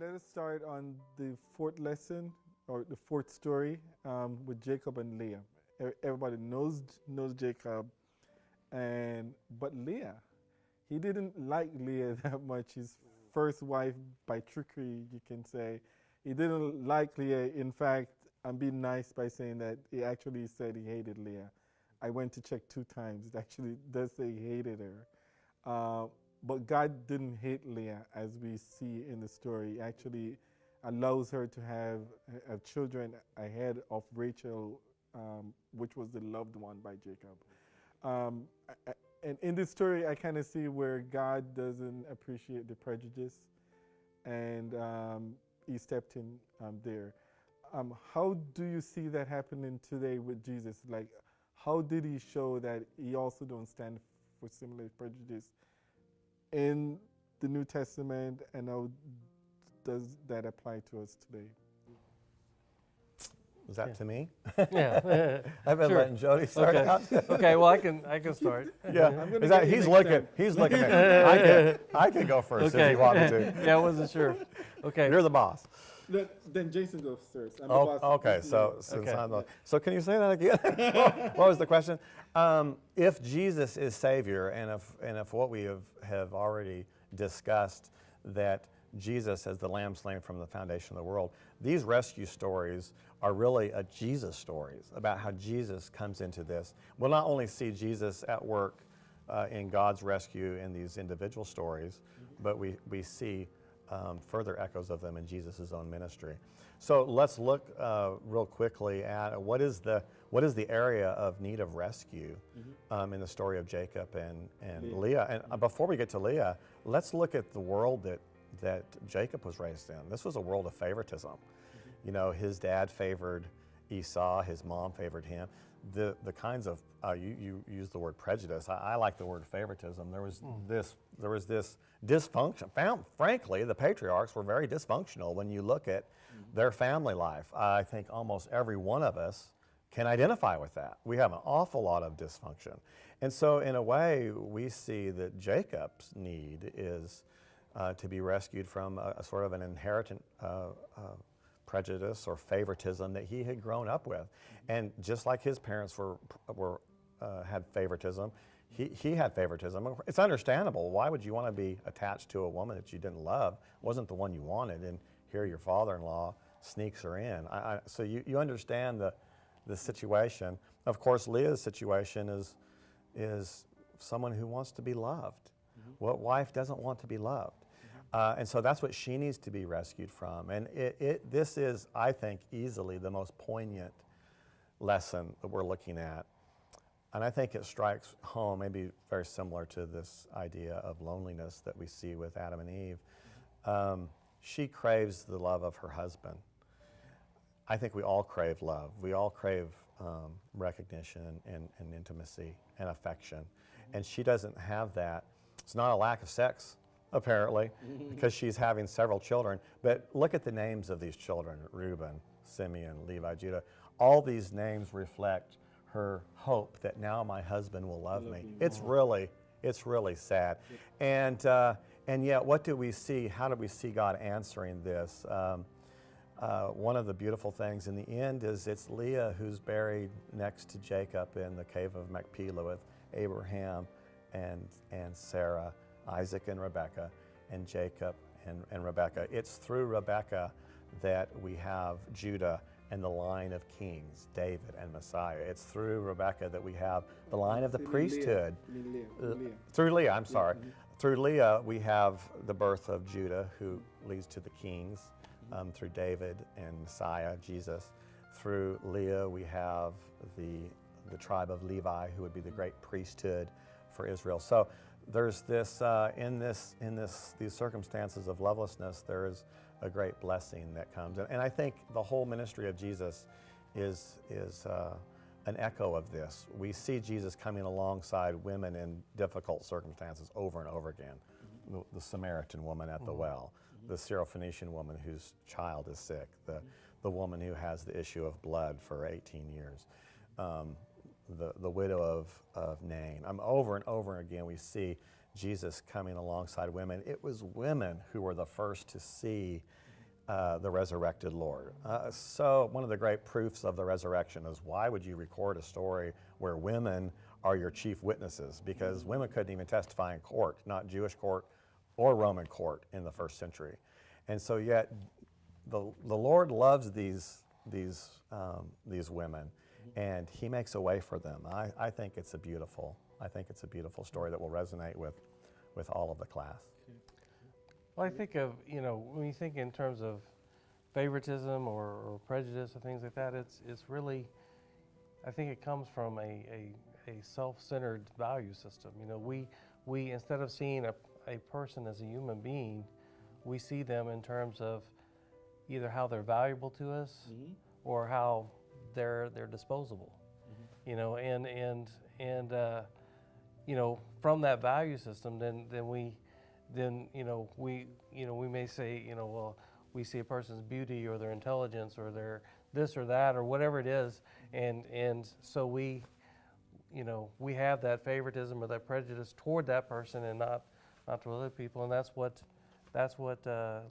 Let us start on the fourth lesson, or the fourth story, with Jacob and Leah. Everybody knows Jacob, but Leah, he didn't like Leah that much. His first wife, by trickery, you can say. He didn't like Leah. In fact, I'm being nice by saying that he actually said he hated Leah. I went to check 2 times. It actually does say he hated her. But God didn't hate Leah, as we see in the story. He actually allows her to have children ahead of Rachel, which was the loved one by Jacob. And in this story, I kind of see where God doesn't appreciate the prejudice, and he stepped in there. How do you see that happening today with Jesus? Like, how did he show that he also don't stand for similar prejudice in the New Testament, and how does that apply to us today? Is that to me? Yeah. I've been letting Jody start out. Okay, well, I can start. Yeah. He's looking at me. I can go first if you want me to. Yeah, I wasn't sure. Okay. You're the boss. Then Jason goes first. I'm the Oh, boss. okay. So can you say that again? What was the question? If Jesus is Savior, and if what we have already discussed, that Jesus as the Lamb slain from the foundation of the world, these rescue stories are really Jesus stories about how Jesus comes into this. We'll not only see Jesus at work in God's rescue in these individual stories, but we see further echoes of them in Jesus' own ministry. So let's look real quickly at what is the area of need of rescue in the story of Jacob and Leah. And before we get to Leah, let's look at the world that Jacob was raised in. This was a world of favoritism. You know, his dad favored Esau, his mom favored him. The kinds of you use the word prejudice. I like the word favoritism. There was this dysfunction. Frankly, the patriarchs were very dysfunctional when you look at their family life. I think almost every one of us can identify with that. We have an awful lot of dysfunction, and so in a way, we see that Jacob's need is to be rescued from a sort of an inherent prejudice or favoritism that he had grown up with. And just like his parents had favoritism, he had favoritism. It's understandable. Why would you want to be attached to a woman that you didn't love, wasn't the one you wanted, and here your father-in-law sneaks her in? So you understand the situation. Of course, Leah's situation is someone who wants to be loved. What wife doesn't want to be loved? And so that's what she needs to be rescued from. And this is, I think, easily the most poignant lesson that we're looking at. And I think it strikes home, maybe very similar to this idea of loneliness that we see with Adam and Eve. She craves the love of her husband. I think we all crave love. We all crave recognition and intimacy and affection. And she doesn't have that. It's not a lack of sex, apparently, because she's having several children. But look at the names of these children: Reuben, Simeon, Levi, Judah. All these names reflect her hope that now my husband will love me. It's really sad. And yet, what do we see? How do we see God answering this? One of the beautiful things in the end is it's Leah who's buried next to Jacob in the cave of Machpelah with Abraham and Sarah, Isaac and Rebekah, and Jacob and Rebekah. It's through Rebekah that we have Judah and the line of kings, David and Messiah. It's through Rebekah that we have the line of the priesthood. Through Leah, I'm sorry. Through Leah, we have the birth of Judah, who leads to the kings, through David and Messiah, Jesus. Through Leah, we have the tribe of Levi, who would be the great priesthood for Israel. So there's this, in these circumstances of lovelessness, there is a great blessing that comes. And I think the whole ministry of Jesus is an echo of this. We see Jesus coming alongside women in difficult circumstances over and over again. The Samaritan woman at the well, the Syrophoenician woman whose child is sick, the woman who has the issue of blood for 18 years, the widow of Nain. Over and over again we see Jesus coming alongside women. It was women who were the first to see the resurrected Lord. So one of the great proofs of the resurrection is, why would you record a story where women are your chief witnesses? Because women couldn't even testify in court, not Jewish court or Roman court in the first century. And so yet the Lord loves these women, and he makes a way for them. I think it's a beautiful story that will resonate with all of the class. Well, I think of, when you think in terms of favoritism or prejudice or things like that, it's really, I think it comes from a self-centered value system. We instead of seeing a person as a human being, we see them in terms of either how they're valuable to us or how they're disposable. From that value system, then we may say, well, we see a person's beauty or their intelligence or their this or that or whatever it is, and so we have that favoritism or that prejudice toward that person and not to other people, and that's what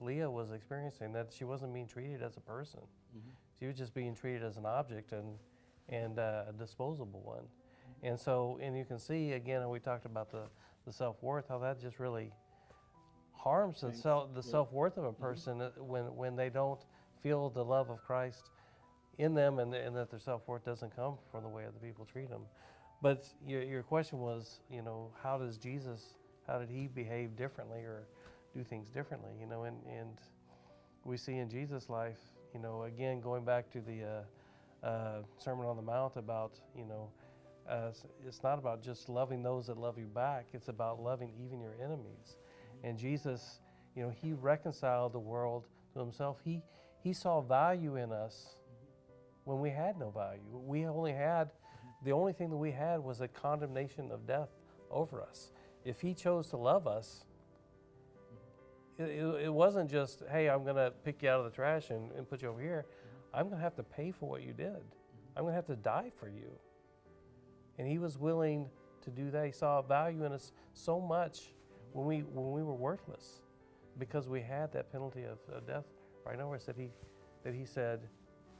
Leah was experiencing. That she wasn't being treated as a person; she was just being treated as an object and a disposable one. And so, and you can see again, and we talked about the self-worth, how that just really harms the self-worth of a person when they don't feel the love of Christ in them, and that their self-worth doesn't come from the way other people treat them. But your question was, how did he behave differently or do things differently? And we see in Jesus' life, again, going back to the Sermon on the Mount about, it's not about just loving those that love you back. It's about loving even your enemies. And Jesus, he reconciled the world to himself. He saw value in us when we had no value. The only thing that we had was a condemnation of death over us. If he chose to love us, it wasn't just, hey, I'm going to pick you out of the trash and put you over here. I'm going to have to pay for what you did. I'm going to have to die for you. And he was willing to do that. He saw value in us so much when we were worthless, because we had that penalty of death right over us, that he said,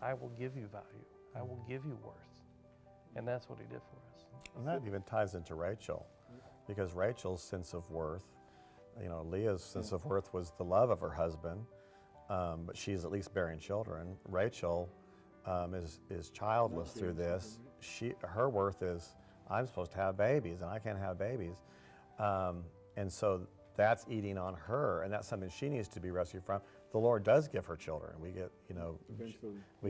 I will give you value. I will give you worth. And that's what he did for us. And that even ties into Rachel, because Rachel's sense of worth, Leah's sense of worth was the love of her husband, but she's at least bearing children. Rachel is childless through this. Her worth is, I'm supposed to have babies and I can't have babies. And so that's eating on her, and that's something she needs to be rescued from. The Lord does give her children. We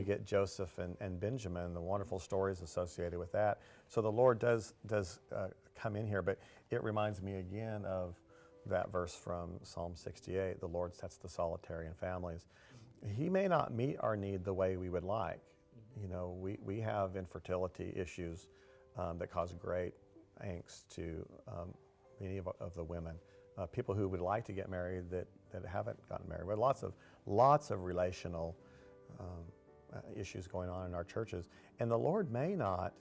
get Joseph and Benjamin, the wonderful stories associated with that. So the Lord does come in here, but it reminds me again of that verse from Psalm 68, the Lord sets the solitary in families. He may not meet our need the way we would like. We have infertility issues that cause great angst to many of the women. People who would like to get married that haven't gotten married. We have lots of relational issues going on in our churches. And the Lord may not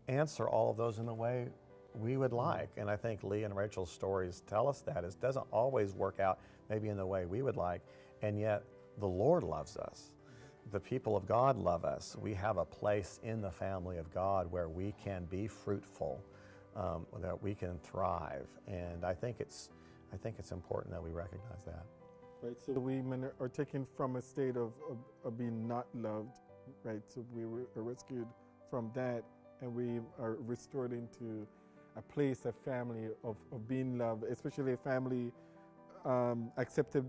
answer all of those in the way we would like. And I think Leah and Rachel's stories tell us that. It doesn't always work out maybe in the way we would like, and yet the Lord loves us. The people of God love us. We have a place in the family of God where we can be fruitful, that we can thrive. And I think it's important that we recognize that. Right, so we are taken from a state of being not loved, right? So we were rescued from that, and we are restored into a place, a family of being loved, especially a family accepted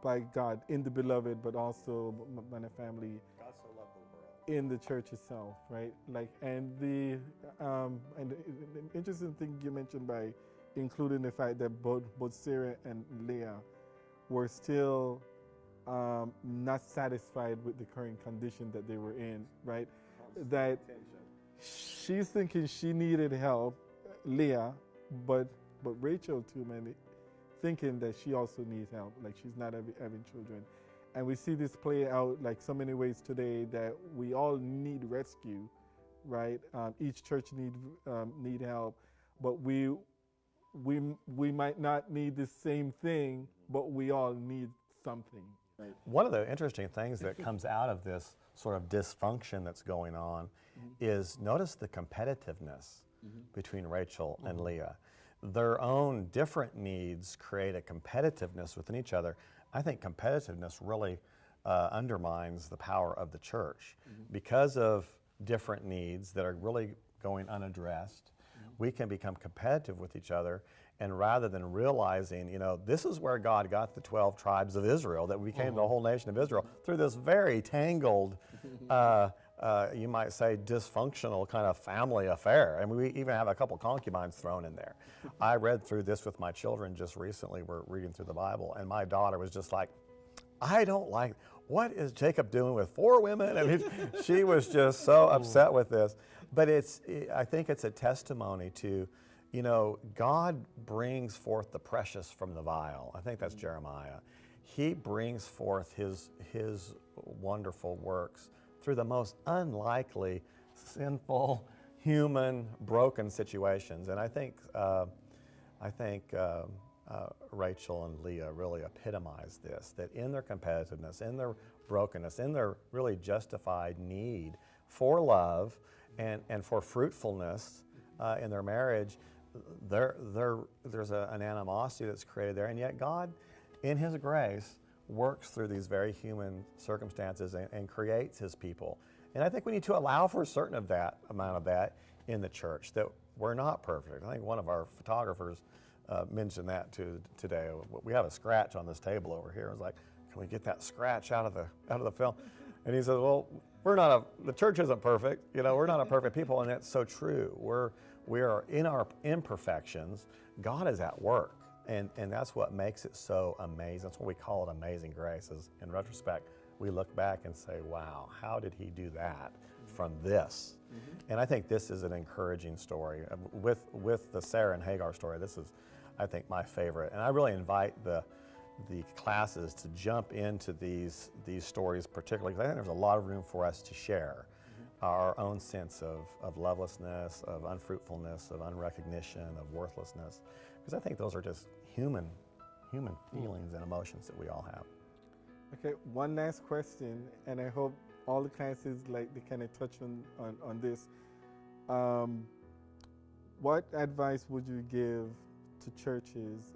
by God in the beloved, but also by a family God so loved the world. in the church itself, right? And the interesting thing you mentioned by including the fact that both Sarah and Leah were still not satisfied with the current condition that they were in, right? That she's thinking she needed help, Leah, but Rachel too, man, thinking that she also needs help, like she's not having children. And we see this play out like so many ways today, that we all need rescue, right? Each church need help, but we might not need the same thing, but we all need something, Right. One of the interesting things that comes out of this sort of dysfunction that's going on is notice the competitiveness between Rachel and Leah. Their own different needs create a competitiveness within each other. I think competitiveness really undermines the power of the church. Because of different needs that are really going unaddressed, we can become competitive with each other, and rather than realizing, this is where God got the 12 tribes of Israel, that we became the whole nation of Israel, through this very tangled, you might say dysfunctional kind of family affair. And we even have a couple concubines thrown in there. I read through this with my children just recently. We're reading through the Bible, and my daughter was just like, I don't like, what is Jacob doing with 4 women? And she was just so upset with this. But I think it's a testimony to, God brings forth the precious from the vile. I think that's Jeremiah. He brings forth his wonderful works through the most unlikely, sinful, human, broken situations. And I think Rachel and Leah really epitomize this, that in their competitiveness, in their brokenness, in their really justified need for love and for fruitfulness in their marriage, there's an animosity that's created there. And yet God, in His grace, works through these very human circumstances and creates His people. And I think we need to allow for a certain amount of that in the church, that we're not perfect. I think one of our photographers mentioned that today. We have a scratch on this table over here. I was like, can we get that scratch out of the film? And he says, well, the church isn't perfect. We're not a perfect people, and that's so true. We are in our imperfections. God is at work, and that's what makes it so amazing. That's what we call it amazing grace. Is in retrospect, we look back and say, wow, how did He do that from this? And I think this is an encouraging story. With the Sarah and Hagar story, this is, I think, my favorite. And I really invite the classes to jump into these stories particularly, because I think there's a lot of room for us to share our own sense of lovelessness, of unfruitfulness, of unrecognition, of worthlessness, because I think those are just human feelings and emotions that we all have. Okay, one last question, and I hope all the classes they kind of touch on this. What advice would you give to churches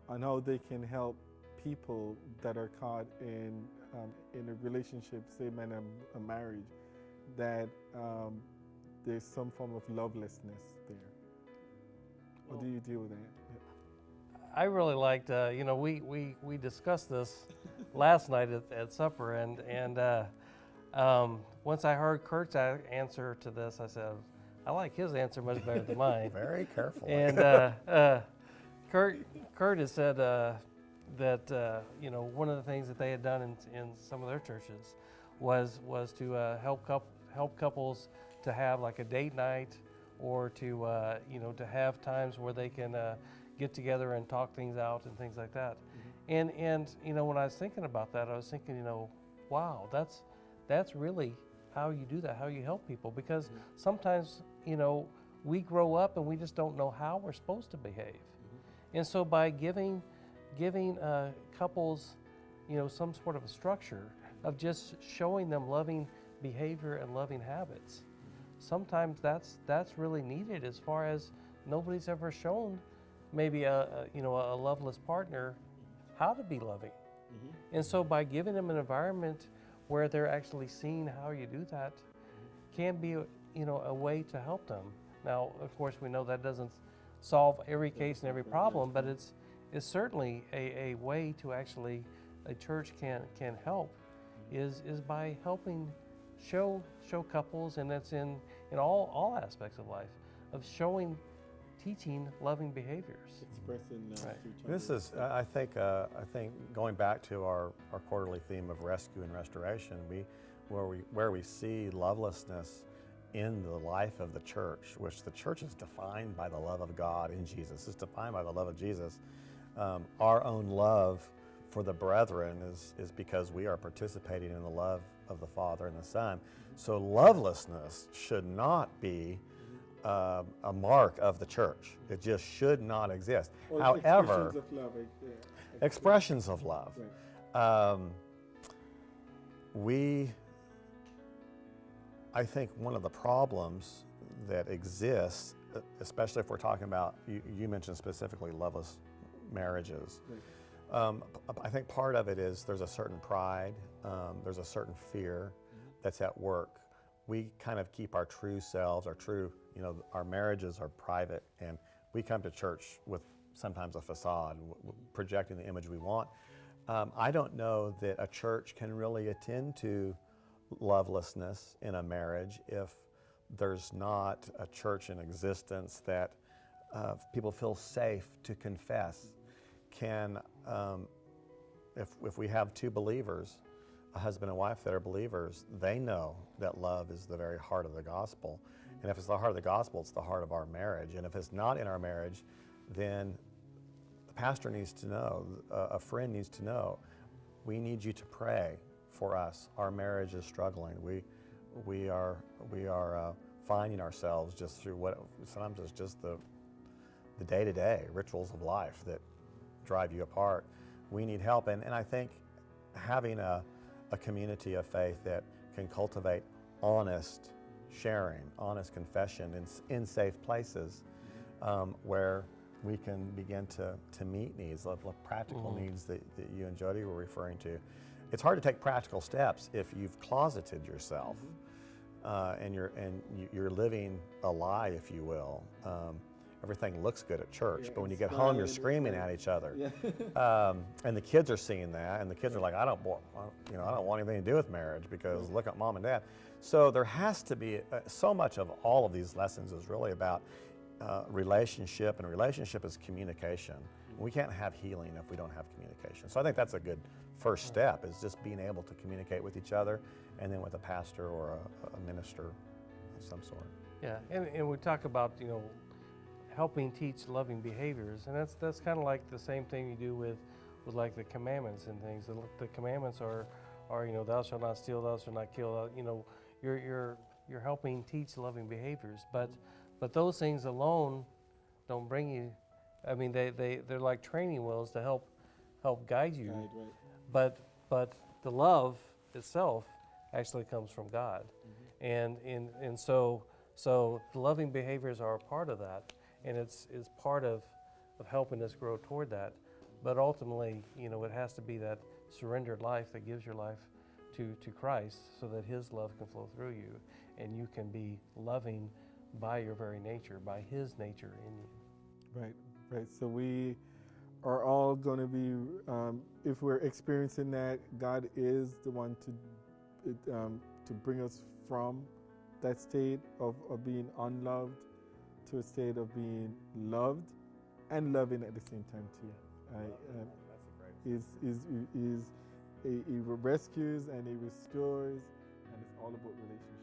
on how they can help people that are caught in a relationship, say a marriage, that there's some form of lovelessness there? How do you deal with that? I really liked, we discussed this last night at supper, and once I heard Kurt's answer to this, I said, I like his answer much better than mine. Very careful. And Kurt has said that one of the things that they had done in some of their churches was to help couples to have like a date night, or to have times where they can get together and talk things out and things like that. And when I was thinking about that, I was thinking, wow, that's really how you do that, how you help people, because sometimes we grow up and we just don't know how we're supposed to behave. And so by giving couples some sort of a structure of just showing them loving behavior and loving habits, sometimes that's really needed, as far as nobody's ever shown maybe a loveless partner how to be loving. And so by giving them an environment where they're actually seeing how you do that, can be a way to help them. Now, of course, we know that doesn't solve every case and every problem, but it's certainly a way to actually, a church can help, is by helping show couples, and that's in all aspects of life, of teaching loving behaviors. Expressing Right. to each other. This is, I think, going back to our quarterly theme of rescue and restoration, where we see lovelessness in the life of the church, which the church is defined by the love of God in Jesus. It's defined by the love of Jesus. Our own love for the brethren is because we are participating in the love of the Father and the Son. So lovelessness should not be a mark of the church. It just should not exist. Or However, expressions of love. expressions of love. Right. I think one of the problems that exists, especially if we're talking about, you mentioned specifically loveless marriages. Right. I think part of it is there's a certain pride, there's a certain fear that's at work. We kind of keep our true selves, our marriages are private, and we come to church with sometimes a facade, projecting the image we want. I don't know that a church can really attend to lovelessness in a marriage if there's not a church in existence that people feel safe to confess. If we have two believers, a husband and wife that are believers, they know that love is the very heart of the gospel. And if it's the heart of the gospel, it's the heart of our marriage. And if it's not in our marriage, then the pastor needs to know, a friend needs to know, we need you to pray for us. Our marriage is struggling. We are finding ourselves just through what sometimes it's just the day-to-day rituals of life that drive you apart. We need help, and I think having a community of faith that can cultivate honest sharing, honest confession in safe places, where we can begin to meet needs, the practical needs that you and Jody were referring to. It's hard to take practical steps if you've closeted yourself, and you're living a lie, if you will. Everything looks good at church, but when you get home, you're screaming at each other. Yeah. And the kids are seeing that, and the kids are like, I don't want anything to do with marriage because look at mom and dad. So there has to be so much of all of these lessons is really about relationship, and relationship is communication. We can't have healing if we don't have communication. So I think that's a good first step, is just being able to communicate with each other, and then with a pastor or a minister of some sort. Yeah, and we talk about, helping teach loving behaviors, and that's kind of like the same thing you do with like the commandments and things. The commandments are thou shalt not steal, thou shalt not kill. You're helping teach loving behaviors, but those things alone don't bring you. I mean, they're like training wheels to help guide you. Right. But the love itself actually comes from God, and so the loving behaviors are a part of that. And it's part of helping us grow toward that. But ultimately, it has to be that surrendered life that gives your life to Christ, so that His love can flow through you, and you can be loving by your very nature, by His nature in you. Right. So we are all going to be, if we're experiencing that, God is the one to bring us from that state of being unloved to a state of being loved and loving at the same time too. He rescues and He restores, and it's all about relationship.